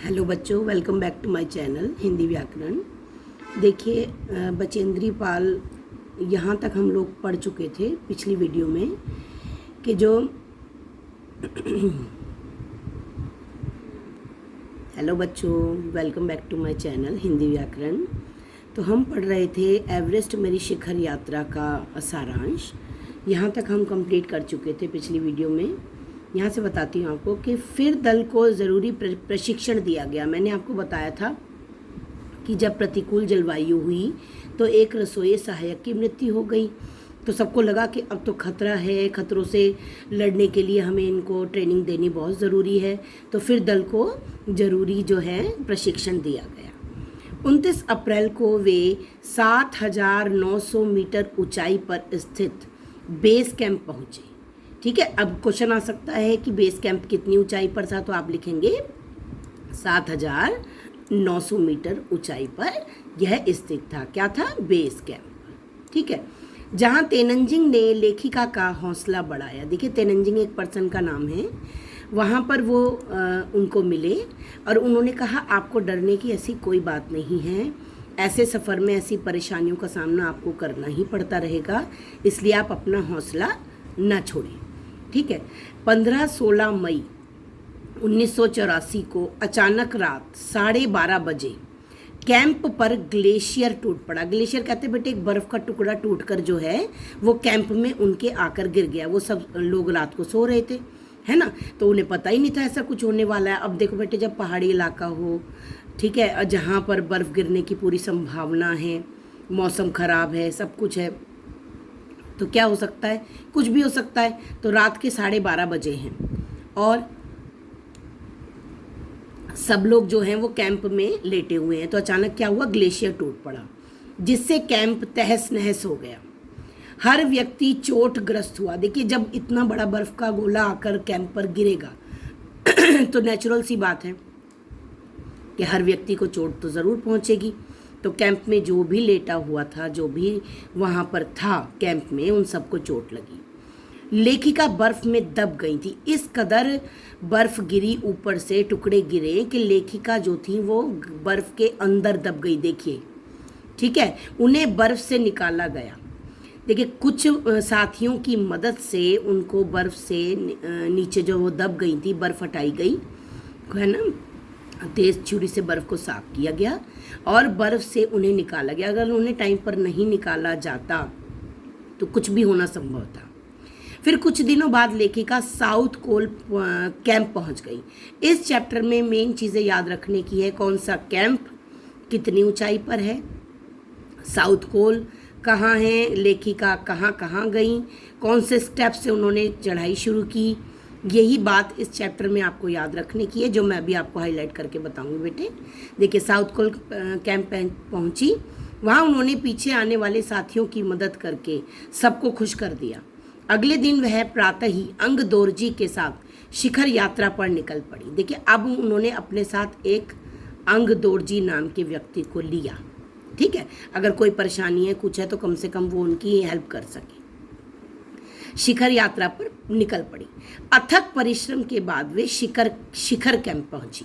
Hello बच्चों, welcome back to my channel Hindi व्याकरण। देखिए, बचेंद्री पाल यहाँ तक हम लोग पढ़ चुके थे पिछली वीडियो में कि जो हेलो बच्चों, welcome back to my channel Hindi व्याकरण। तो हम पढ़ रहे थे एवरेस्ट मेरी शिखर यात्रा का सारांश। यहाँ तक हम कंप्लीट कर चुके थे पिछली वीडियो में। यहाँ से बताती हूँ आपको कि फिर दल को ज़रूरी प्रशिक्षण दिया गया। मैंने आपको बताया था कि जब प्रतिकूल जलवायु हुई तो एक रसोई सहायक की मृत्यु हो गई, तो सबको लगा कि अब तो खतरा है, खतरों से लड़ने के लिए हमें इनको ट्रेनिंग देनी बहुत ज़रूरी है। तो फिर दल को ज़रूरी जो है प्रशिक्षण दिया गया। 29 अप्रैल को वे 7,900 मीटर ऊंचाई पर स्थित बेस कैंप पहुँचे। ठीक है, अब क्वेश्चन आ सकता है कि बेस कैंप कितनी ऊंचाई पर था, तो आप लिखेंगे 7,900 मीटर ऊंचाई पर यह स्थित था। क्या था? Base camp. ठीक है, जहां तेनजिंग ने लेखिका का हौसला बढ़ाया। देखिए, तेनजिंग एक पर्सन का नाम है। वहाँ पर वो उनको मिले और उन्होंने कहा आपको डरने की ऐसी कोई बात नहीं है, ऐसे सफ़र में ऐसी परेशानियों का सामना आपको करना ही पड़ता रहेगा, इसलिए आप अपना हौसला न छोड़ें। ठीक है, 15-16 मई 1984 को अचानक रात 12:30 बजे कैंप पर ग्लेशियर टूट पड़ा। ग्लेशियर कहते हैं बेटे, एक बर्फ़ का टुकड़ा टूटकर जो है वो कैंप में उनके आकर गिर गया। वो सब लोग रात को सो रहे थे, है ना, तो उन्हें पता ही नहीं था ऐसा कुछ होने वाला है। अब देखो बेटे, जब पहाड़ी इलाका हो, ठीक है, जहाँ पर बर्फ़ गिरने की पूरी संभावना है, मौसम ख़राब है, सब कुछ है, तो क्या हो सकता है? कुछ भी हो सकता है। तो रात के 12:30 बजे हैं और सब लोग जो हैं वो कैंप में लेटे हुए हैं। तो अचानक क्या हुआ? ग्लेशियर टूट पड़ा, जिससे कैंप तहस नहस हो गया। हर व्यक्ति चोटग्रस्त हुआ। देखिए, जब इतना बड़ा बर्फ का गोला आकर कैंप पर गिरेगा तो नेचुरल सी बात है कि हर व्यक्ति को चोट तो ज़रूर पहुंचेगी। तो कैंप में जो भी लेटा हुआ था, जो भी वहाँ पर था कैंप में, उन सबको चोट लगी। लेखिका बर्फ़ में दब गई थी। इस कदर बर्फ़ गिरी, ऊपर से टुकड़े गिरे कि लेखिका जो थी वो बर्फ़ के अंदर दब गई। देखिए, ठीक है, उन्हें बर्फ़ से निकाला गया। देखिए, कुछ साथियों की मदद से उनको बर्फ़ से नीचे जो वो दब गई थी, बर्फ़ हटाई गई, है ना, तेज़ छुरी से बर्फ़ को साफ किया गया और बर्फ़ से उन्हें निकाला गया। अगर उन्हें टाइम पर नहीं निकाला जाता तो कुछ भी होना संभव था। फिर कुछ दिनों बाद लेखिका साउथ कोल कैंप पहुंच गई। इस चैप्टर में मेन चीज़ें याद रखने की है। कौन सा कैंप, कितनी ऊंचाई पर है, साउथ कोल कहाँ है, लेखिका कहाँ कहाँ गई, कौन से स्टेप से उन्होंने चढ़ाई शुरू की, यही बात इस चैप्टर में आपको याद रखने की है, जो मैं अभी आपको हाईलाइट करके बताऊंगी बेटे। देखिए, साउथ कोल कैंप पहुंची, वहाँ उन्होंने पीछे आने वाले साथियों की मदद करके सबको खुश कर दिया। अगले दिन वह प्रातः ही अंगदोर्जी के साथ शिखर यात्रा पर निकल पड़ी। देखिए, अब उन्होंने अपने साथ एक अंगदोर्जी नाम के व्यक्ति को लिया। ठीक है, अगर कोई परेशानी है, कुछ है, तो कम से कम वो उनकी हेल्प कर सके। शिखर यात्रा पर निकल पड़ी। अथक परिश्रम के बाद वे शिखर कैंप पहुंची।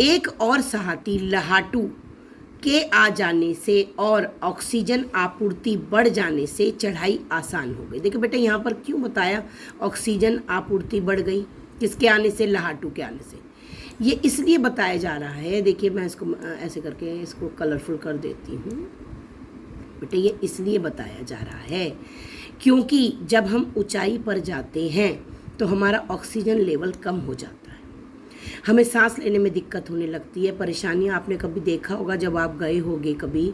एक और सहाती लहाटू के आ जाने से और ऑक्सीजन आपूर्ति बढ़ जाने से चढ़ाई आसान हो गई। देखिए बेटा, यहाँ पर क्यों बताया ऑक्सीजन आपूर्ति बढ़ गई? किसके आने से? लहाटू के आने से। ये इसलिए बताया जा रहा है। देखिए, मैं इसको ऐसे करके इसको कलरफुल कर देती हूँ बेटे। ये इसलिए बताया जा रहा है क्योंकि जब हम ऊंचाई पर जाते हैं तो हमारा ऑक्सीजन लेवल कम हो जाता है, हमें सांस लेने में दिक्कत होने लगती है, परेशानियाँ। आपने कभी देखा होगा, जब आप गए होंगे कभी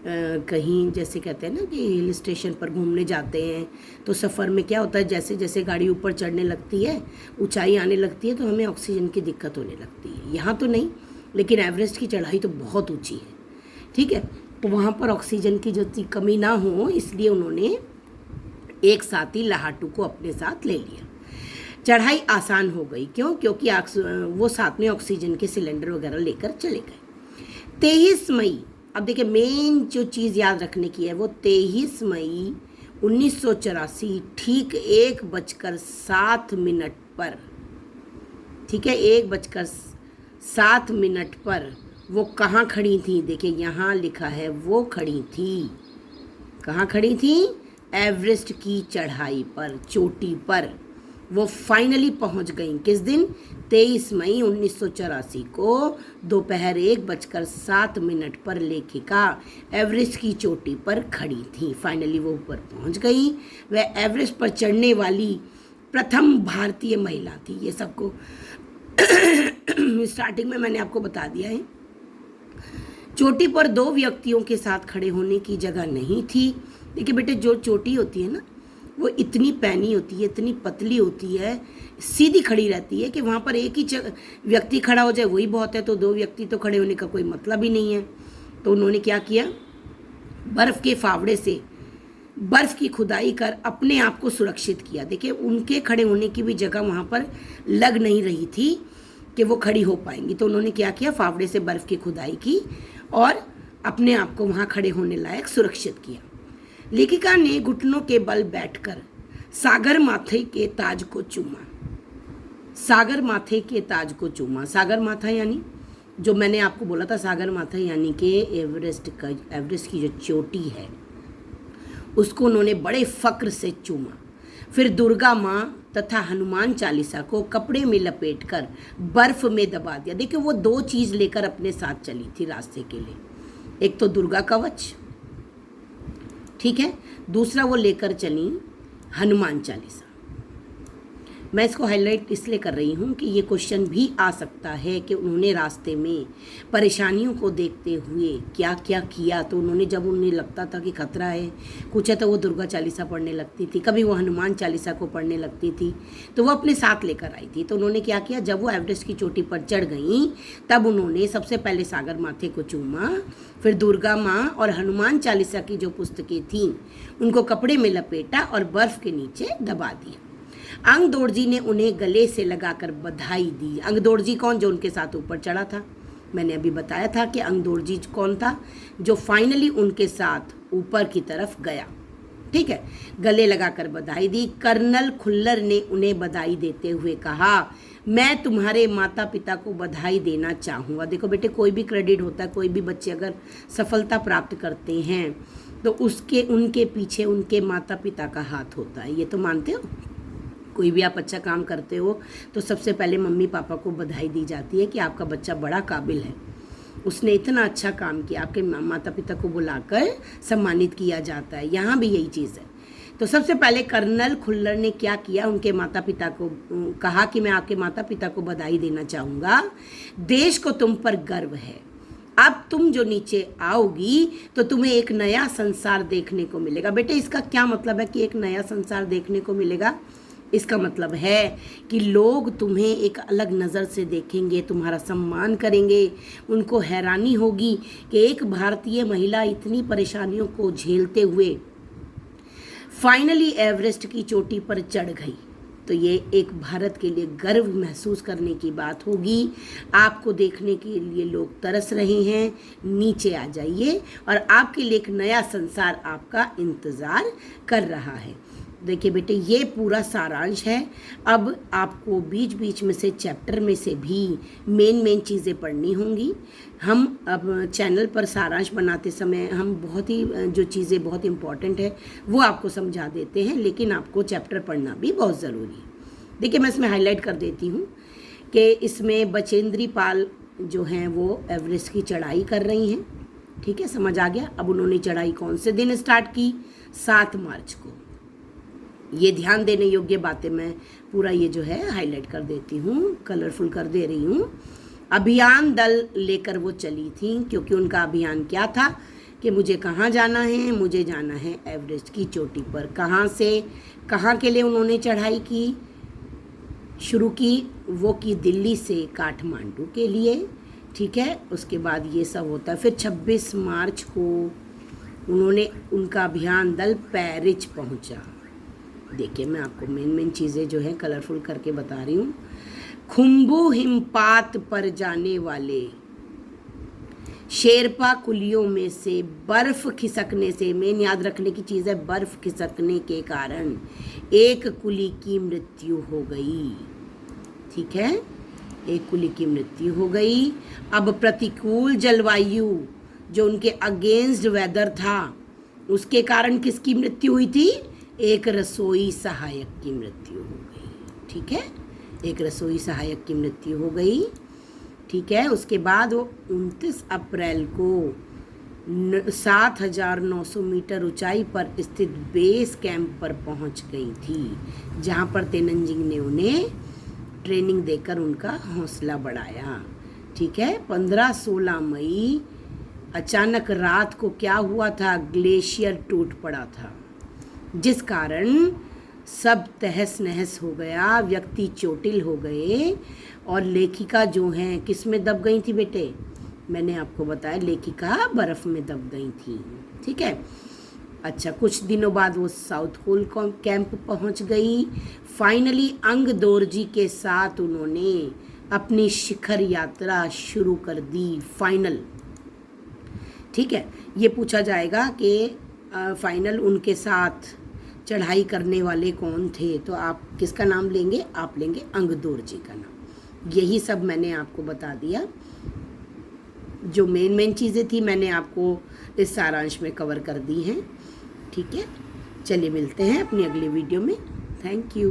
कहीं, जैसे कहते हैं ना कि हिल स्टेशन पर घूमने जाते हैं, तो सफ़र में क्या होता है, जैसे जैसे गाड़ी ऊपर चढ़ने लगती है, ऊंचाई आने लगती है, तो हमें ऑक्सीजन की दिक्कत होने लगती है। यहाँ तो नहीं, लेकिन एवरेस्ट की चढ़ाई तो बहुत ऊँची है। ठीक है, तो वहाँ पर ऑक्सीजन की जो कमी ना हो, इसलिए उन्होंने एक साथी लहाटू को अपने साथ ले लिया। चढ़ाई आसान हो गई। क्यों? क्योंकि वो साथ में ऑक्सीजन के सिलेंडर वगैरह लेकर चले गए। 23 मई, अब देखिए मेन जो चीज़ याद रखने की है, वो 23 मई 1984 ठीक 1:07 पर, ठीक है, 1:07 7 मिनट पर वो कहाँ खड़ी थी? देखिए यहाँ लिखा है वो खड़ी थी, कहाँ खड़ी थी? एवरेस्ट की चढ़ाई पर, चोटी पर। वो फाइनली पहुंच गई किस दिन? 23 मई 1984 को दोपहर 1:07 पर लेखिका एवरेस्ट की चोटी पर खड़ी थी। फाइनली वो ऊपर पहुंच गई। वह एवरेस्ट पर चढ़ने वाली प्रथम भारतीय महिला थी। ये सबको स्टार्टिंग में मैंने आपको बता दिया है। चोटी पर 2 व्यक्तियों के साथ खड़े होने की जगह नहीं थी। देखिए बेटे, जो चोटी होती है ना, वो इतनी पैनी होती है, इतनी पतली होती है, सीधी खड़ी रहती है कि वहाँ पर एक ही व्यक्ति खड़ा हो जाए वही बहुत है। तो 2 व्यक्ति तो खड़े होने का कोई मतलब ही नहीं है। तो उन्होंने क्या किया? बर्फ़ के फावड़े से बर्फ़ की खुदाई कर अपने आप को सुरक्षित किया। देखिए, उनके खड़े होने की भी जगह वहाँ पर लग नहीं रही थी कि वो खड़ी हो पाएंगी। तो उन्होंने क्या किया? फावड़े से बर्फ़ की खुदाई की और अपने आप को वहाँ खड़े होने लायक सुरक्षित किया। लेखिका ने घुटनों के बल बैठकर सागर माथे के ताज को चूमा। सागर माथे के ताज को चूमा। सागर माथा यानी, जो मैंने आपको बोला था, सागर माथा यानी कि एवरेस्ट की जो चोटी है उसको उन्होंने बड़े फक्र से चूमा। फिर दुर्गा माँ तथा हनुमान चालीसा को कपड़े में लपेटकर बर्फ में दबा दिया। देखिए, वो 2 चीज़ लेकर अपने साथ चली थी रास्ते के लिए। एक तो दुर्गा कवच, ठीक है, दूसरा वो लेकर चली हनुमान चालीसा। मैं इसको हाईलाइट इसलिए कर रही हूँ कि ये क्वेश्चन भी आ सकता है कि उन्होंने रास्ते में परेशानियों को देखते हुए क्या क्या किया। तो उन्होंने, जब उन्हें लगता था कि खतरा है कुछ है, तो वो दुर्गा चालीसा पढ़ने लगती थी, कभी वो हनुमान चालीसा को पढ़ने लगती थी। तो वो अपने साथ लेकर आई थी। तो उन्होंने क्या किया? जब वो एवरेस्ट की चोटी पर चढ़ गई तब उन्होंने सबसे पहले सागर माथे को चूमा, फिर दुर्गा माँ और हनुमान चालीसा की जो पुस्तकें थीं उनको कपड़े में लपेटा और बर्फ़ के नीचे दबा दिया। अंगदोर्जी ने उन्हें गले से लगाकर बधाई दी। अंगदोर्जी कौन? जो उनके साथ ऊपर चढ़ा था। मैंने अभी बताया था कि अंगदोर्जी कौन था, जो फाइनली उनके साथ ऊपर की तरफ गया। ठीक है, गले लगाकर बधाई दी। कर्नल खुल्लर ने उन्हें बधाई देते हुए कहा, मैं तुम्हारे माता पिता को बधाई देना चाहूँगा। देखो बेटे, कोई भी क्रेडिट होता है, कोई भी बच्चे अगर सफलता प्राप्त करते हैं तो उनके पीछे उनके माता पिता का हाथ होता है। ये तो मानते हो? कोई भी आप अच्छा काम करते हो तो सबसे पहले मम्मी पापा को बधाई दी जाती है कि आपका बच्चा बड़ा काबिल है, उसने इतना अच्छा काम किया। आपके माता पिता को बुलाकर सम्मानित किया जाता है। यहाँ भी यही चीज़ है। तो सबसे पहले कर्नल खुल्लर ने क्या किया? उनके माता पिता को कहा कि मैं आपके माता पिता को बधाई देना चाहूँगा, देश को तुम पर गर्व है। अब तुम जो नीचे आओगी तो तुम्हें एक नया संसार देखने को मिलेगा। बेटे, इसका क्या मतलब है कि एक नया संसार देखने को मिलेगा? इसका मतलब है कि लोग तुम्हें एक अलग नज़र से देखेंगे, तुम्हारा सम्मान करेंगे। उनको हैरानी होगी कि एक भारतीय महिला इतनी परेशानियों को झेलते हुए फाइनली एवरेस्ट की चोटी पर चढ़ गई। तो ये एक भारत के लिए गर्व महसूस करने की बात होगी। आपको देखने के लिए लोग तरस रहे हैं। नीचे आ जाइए और आपके लिए एक नया संसार आपका इंतज़ार कर रहा है। देखिए बेटे, ये पूरा सारांश है। अब आपको बीच बीच में से चैप्टर में से भी मेन चीज़ें पढ़नी होंगी। हम अब चैनल पर सारांश बनाते समय हम बहुत ही जो चीज़ें बहुत इम्पॉर्टेंट है वो आपको समझा देते हैं, लेकिन आपको चैप्टर पढ़ना भी बहुत ज़रूरी है। देखिए, मैं इसमें हाईलाइट कर देती हूँ कि इसमें बचेंद्री पाल जो हैं वो एवरेस्ट की चढ़ाई कर रही हैं। ठीक है, समझ आ गया? अब उन्होंने चढ़ाई कौन से दिन स्टार्ट की? 7 मार्च को। ये ध्यान देने योग्य बातें मैं पूरा ये जो है हाईलाइट कर देती हूँ, कलरफुल कर दे रही हूँ। अभियान दल लेकर वो चली थी, क्योंकि उनका अभियान क्या था कि मुझे कहाँ जाना है? मुझे जाना है एवरेस्ट की चोटी पर। कहाँ से कहाँ के लिए उन्होंने चढ़ाई की शुरू की? वो की दिल्ली से काठमांडू के लिए। ठीक है, उसके बाद ये सब होता है। फिर 26 मार्च को उनका अभियान दल पेरिस पहुंचा। देखिए, मैं आपको मेन चीज़ें जो है कलरफुल करके बता रही हूँ। खुम्बू हिमपात पर जाने वाले शेरपा कुलियों में से बर्फ़ खिसकने से, मेन याद रखने की चीज़ है, बर्फ़ खिसकने के कारण एक कुली की मृत्यु हो गई। ठीक है, एक कुली की मृत्यु हो गई। अब प्रतिकूल जलवायु जो उनके अगेंस्ट वेदर था उसके कारण किसकी मृत्यु हुई थी? एक रसोई सहायक की मृत्यु हो गई। ठीक है, एक रसोई सहायक की मृत्यु हो गई। ठीक है, उसके बाद वो 29 अप्रैल को 7,900 मीटर ऊंचाई पर स्थित बेस कैंप पर पहुंच गई थी, जहां पर तेनजिंग ने उन्हें ट्रेनिंग देकर उनका हौसला बढ़ाया। ठीक है, 15-16 मई अचानक रात को क्या हुआ था? ग्लेशियर टूट पड़ा था, जिस कारण सब तहस नहस हो गया, व्यक्ति चोटिल हो गए और लेखिका जो हैं किस में दब गई थी बेटे? मैंने आपको बताया लेखिका बर्फ में दब गई थी। ठीक है, अच्छा, कुछ दिनों बाद वो साउथ पोल कैंप पहुंच गई। फाइनली अंग दोरजी के साथ उन्होंने अपनी शिखर यात्रा शुरू कर दी। फाइनल, ठीक है, ये पूछा जाएगा कि फाइनल उनके साथ चढ़ाई करने वाले कौन थे, तो आप किसका नाम लेंगे? आप लेंगे अंग दोरजी का नाम। यही सब मैंने आपको बता दिया, जो मेन चीज़ें थी मैंने आपको इस सारांश में कवर कर दी हैं। ठीक है, चलिए मिलते हैं अपनी अगली वीडियो में। Thank you.